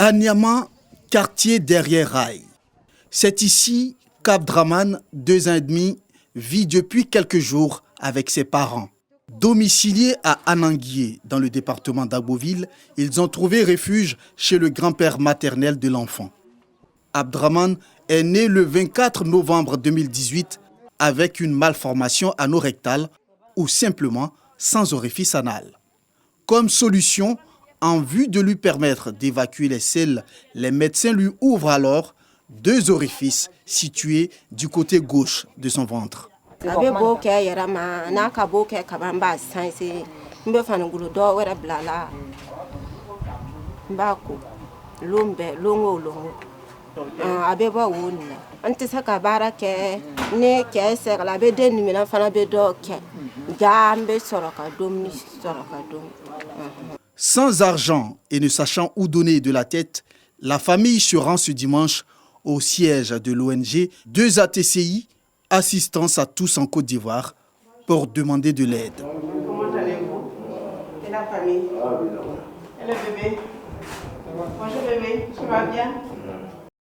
À Niama, quartier derrière Rail. C'est ici qu'Abdraman, 2 ans et demi, vit depuis quelques jours avec ses parents. Domiciliés à Ananguié, dans le département d'Agboville, ils ont trouvé refuge chez le grand-père maternel de l'enfant. Abdraman est né le 24 novembre 2018 avec une malformation anorectale ou simplement sans orifice anal. Comme solution, en vue de lui permettre d'évacuer les selles, les médecins lui ouvrent alors 2 orifices situés du côté gauche de son ventre. Sans argent et ne sachant où donner de la tête, la famille se rend ce dimanche au siège de l'ONG 2ATCI, Assistance à tous en Côte d'Ivoire, pour demander de l'aide. Comment allez-vous? Et la famille? Et le bébé? Bonjour bébé, tu vas bien?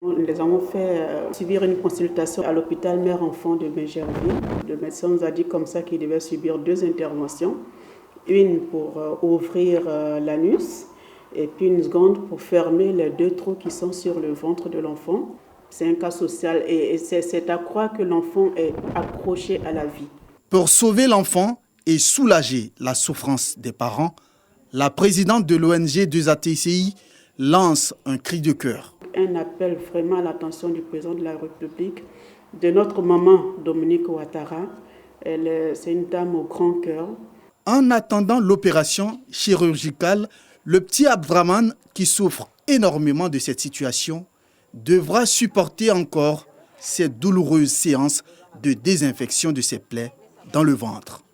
Nous les avons fait subir une consultation à l'hôpital mère-enfant de Bégerville. Le médecin nous a dit comme ça qu'il devait subir 2 interventions. Une pour ouvrir l'anus et puis une seconde pour fermer les 2 trous qui sont sur le ventre de l'enfant. C'est un cas social et c'est à croire que l'enfant est accroché à la vie. Pour sauver l'enfant et soulager la souffrance des parents, la présidente de l'ONG 2ATCI lance un cri de cœur. Un appel vraiment à l'attention du président de la République, de notre maman Dominique Ouattara. C'est une dame au grand cœur. En attendant l'opération chirurgicale, le petit Abdraman, qui souffre énormément de cette situation, devra supporter encore cette douloureuse séance de désinfection de ses plaies dans le ventre.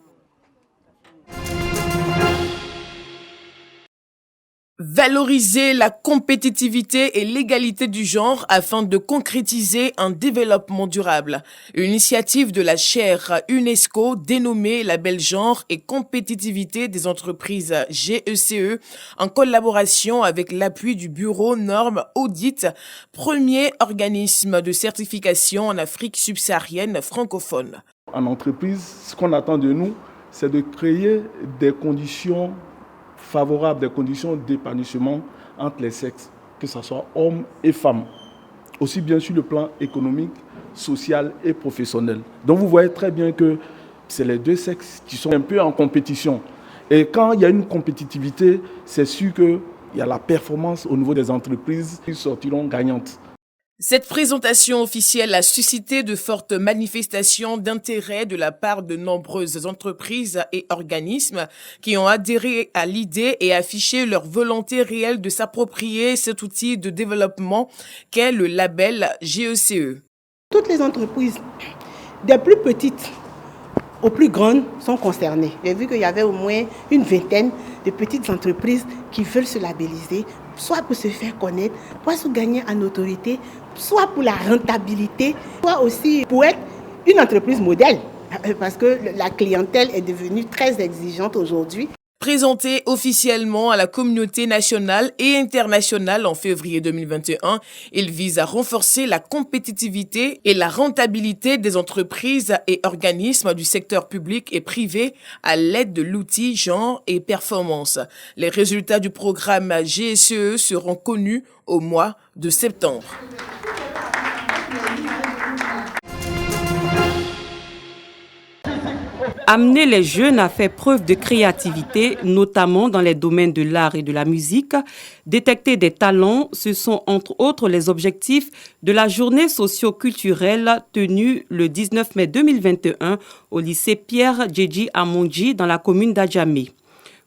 Valoriser la compétitivité et l'égalité du genre afin de concrétiser un développement durable. Une initiative de la chaire UNESCO dénommée Label Genre et Compétitivité des entreprises GECE en collaboration avec l'appui du Bureau Normes Audit, premier organisme de certification en Afrique subsaharienne francophone. En entreprise, ce qu'on attend de nous, c'est de créer des conditions favorables, des conditions d'épanouissement entre les sexes, que ce soit hommes et femmes, aussi bien sur le plan économique, social et professionnel. Donc vous voyez très bien que c'est les 2 sexes qui sont un peu en compétition. Et quand il y a une compétitivité, c'est sûr qu'il y a la performance au niveau des entreprises qui sortiront gagnantes. Cette présentation officielle a suscité de fortes manifestations d'intérêt de la part de nombreuses entreprises et organismes qui ont adhéré à l'idée et affiché leur volonté réelle de s'approprier cet outil de développement qu'est le label GECE. Toutes les entreprises, des plus petites aux plus grandes, sont concernées. J'ai vu qu'il y avait au moins une vingtaine de petites entreprises qui veulent se labelliser, soit pour se faire connaître, soit pour gagner en autorité, soit pour la rentabilité, soit aussi pour être une entreprise modèle, parce que la clientèle est devenue très exigeante aujourd'hui. Présenté officiellement à la communauté nationale et internationale en février 2021, il vise à renforcer la compétitivité et la rentabilité des entreprises et organismes du secteur public et privé à l'aide de l'outil genre et performance. Les résultats du programme GSE seront connus au mois de septembre. Amener les jeunes à faire preuve de créativité, notamment dans les domaines de l'art et de la musique, détecter des talents, ce sont entre autres les objectifs de la journée socio-culturelle tenue le 19 mai 2021 au lycée Pierre Djedji Amonji dans la commune d'Adjamé.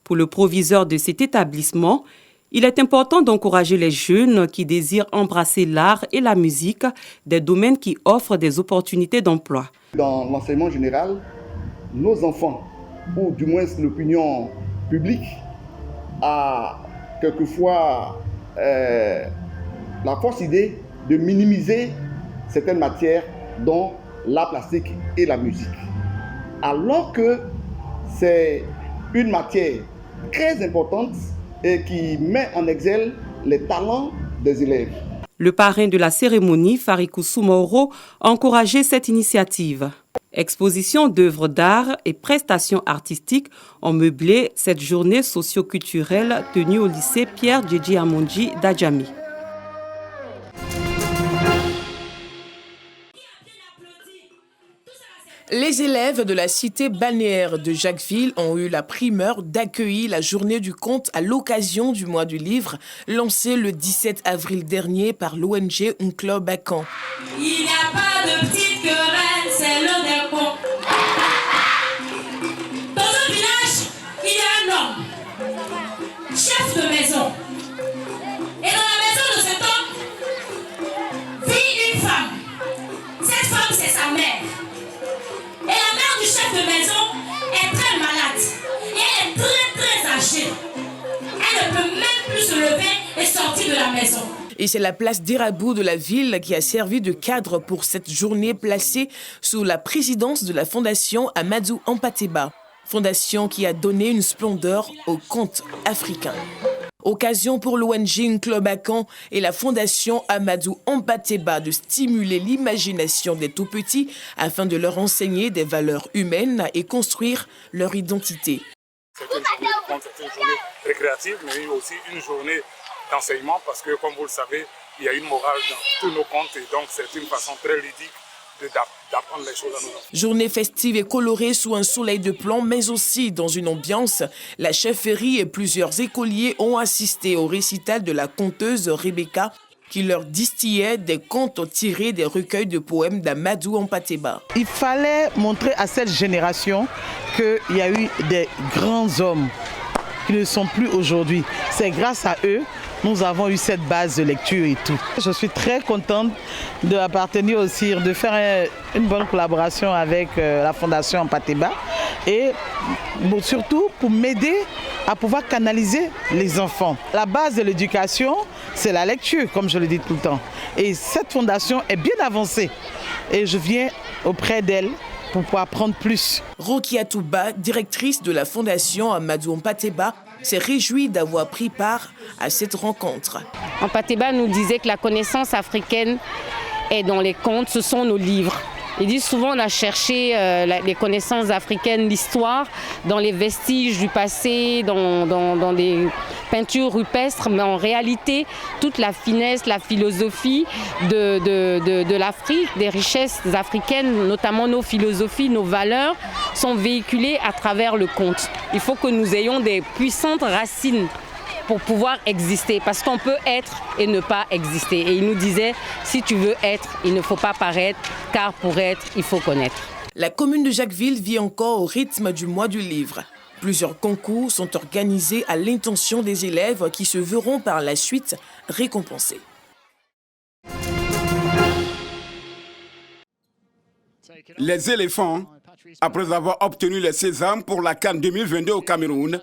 Pour le proviseur de cet établissement, il est important d'encourager les jeunes qui désirent embrasser l'art et la musique, des domaines qui offrent des opportunités d'emploi. Dans l'enseignement général, nos enfants, ou du moins l'opinion publique, a quelquefois la force idée de minimiser certaines matières dont l'art plastique et la musique. Alors que c'est une matière très importante et qui met en exergue les talents des élèves. Le parrain de la cérémonie, Farikou Soumaoro, a encouragé cette initiative. Exposition d'œuvres d'art et prestations artistiques ont meublé cette journée socio-culturelle tenue au lycée Pierre Djedji Amonji d'Adjami. Les élèves de la cité balnéaire de Jacquesville ont eu la primeur d'accueillir la journée du conte à l'occasion du mois du livre, lancé le 17 avril dernier par l'ONG Unclo Bacan. Il n'y a pas de petite querelle, c'est l'heure des contes. Dans un village, il y a un homme, chef de maison. Et dans la maison de cet homme vit une femme. Cette femme, c'est sa mère. Et la mère du chef de maison est très malade. Et elle est très âgée. Elle ne peut même plus se lever et sortir de la maison. Et c'est la place d'Irabou de la ville qui a servi de cadre pour cette journée placée sous la présidence de la fondation Amadou Hampâté-Bâ. Fondation qui a donné une splendeur au conte africain. Occasion pour l'ONG Unclo Bacan et la fondation Amadou Hampâté-Bâ de stimuler l'imagination des tout-petits afin de leur enseigner des valeurs humaines et construire leur identité. C'est une journée récréative, mais aussi une journée d'enseignement parce que, comme vous le savez, il y a une morale dans tous nos contes et donc c'est une façon très ludique d'apprendre les choses à nos enfants. Journée festive et colorée sous un soleil de plomb, mais aussi dans une ambiance. La chefferie et plusieurs écoliers ont assisté au récital de la conteuse Rebecca qui leur distillait des contes tirés des recueils de poèmes d'Amadou Hampâté-Bâ. Il fallait montrer à cette génération qu'il y a eu des grands hommes qui ne sont plus aujourd'hui. C'est grâce à eux nous avons eu cette base de lecture et tout. Je suis très contente d'appartenir au CIR, de faire une bonne collaboration avec la Fondation Hampâté-Bâ et surtout pour m'aider à pouvoir canaliser les enfants. La base de l'éducation, c'est la lecture, comme je le dis tout le temps. Et cette fondation est bien avancée et je viens auprès d'elle pour pouvoir apprendre plus. Rokia Touba, directrice de la Fondation Amadou Hampâté-Bâ, s'est réjouie d'avoir pris part à cette rencontre. Hampâté-Bâ nous disait que la connaissance africaine est dans les contes, ce sont nos livres. Il dit souvent on a cherché les connaissances africaines, l'histoire, dans les vestiges du passé, dans des peintures rupestres, mais en réalité, toute la finesse, la philosophie de l'Afrique, des richesses africaines, notamment nos philosophies, nos valeurs, sont véhiculées à travers le conte. Il faut que nous ayons des puissantes racines pour pouvoir exister, parce qu'on peut être et ne pas exister. Et il nous disait, si tu veux être, il ne faut pas paraître, car pour être, il faut connaître. La commune de Jacquesville vit encore au rythme du mois du livre. Plusieurs concours sont organisés à l'intention des élèves qui se verront par la suite récompensés. Les éléphants, après avoir obtenu les sésames pour la CAN 2022 au Cameroun,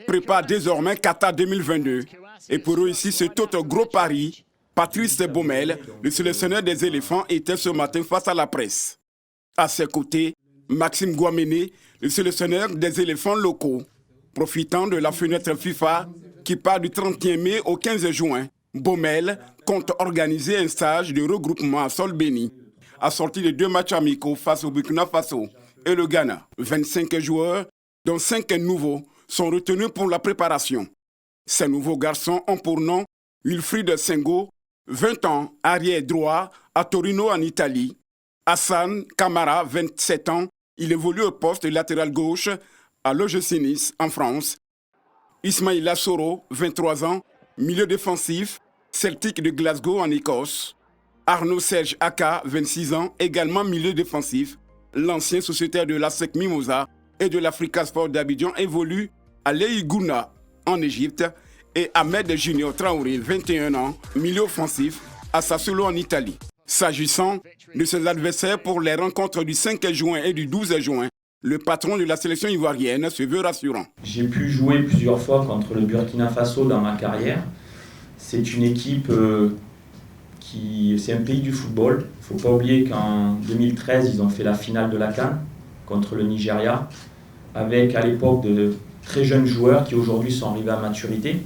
préparent désormais Qatar 2022. Et pour eux ici, c'est tout un gros pari. Patrice Baumel, le sélectionneur des éléphants, était ce matin face à la presse. À ses côtés, Maxime Guaméné, le sélectionneur des éléphants locaux. Profitant de la fenêtre FIFA qui part du 31 mai au 15 juin, Baumel compte organiser un stage de regroupement à sol béni, assorti de 2 matchs amicaux face au Burkina Faso et le Ghana. 25 joueurs, dont 5 nouveaux, sont retenus pour la préparation. Ces nouveaux garçons ont pour nom Wilfried Sengo, 20 ans, arrière droit, à Torino en Italie. Hassan Kamara, 27 ans, il évolue au poste latéral gauche à l'OGC Nice en France. Ismaïla Soro, 23 ans, milieu défensif, Celtic de Glasgow en Écosse. Arnaud Serge Aka, 26 ans, également milieu défensif. L'ancien sociétaire de l'ASEC Mimosa et de l'Africa Sport d'Abidjan évolue à Leïgouna en Égypte. Et Ahmed Junior Traoré, 21 ans, milieu offensif, à Sassuolo en Italie. S'agissant de ses adversaires pour les rencontres du 5 juin et du 12 juin, le patron de la sélection ivoirienne se veut rassurant. J'ai pu jouer plusieurs fois contre le Burkina Faso dans ma carrière. C'est une équipe c'est un pays du football. Il ne faut pas oublier qu'en 2013, ils ont fait la finale de la CAN contre le Nigeria, avec à l'époque de très jeunes joueurs qui aujourd'hui sont arrivés à maturité.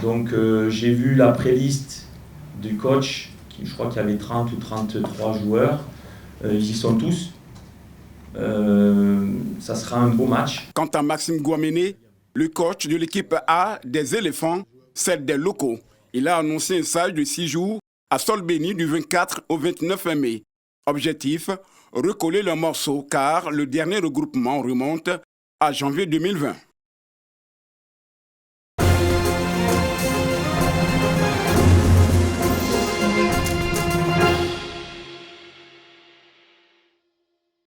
Donc j'ai vu la pré-liste du coach, je crois qu'il y avait 30 ou 33 joueurs. Ils y sont tous. Ça sera un beau match. Quant à Maxime Guaméné, le coach de l'équipe A des éléphants, celle des locaux, il a annoncé un stage de 6 jours à Solbeni du 24 au 29 mai. Objectif, recoller le morceau car le dernier regroupement remonte à janvier 2020.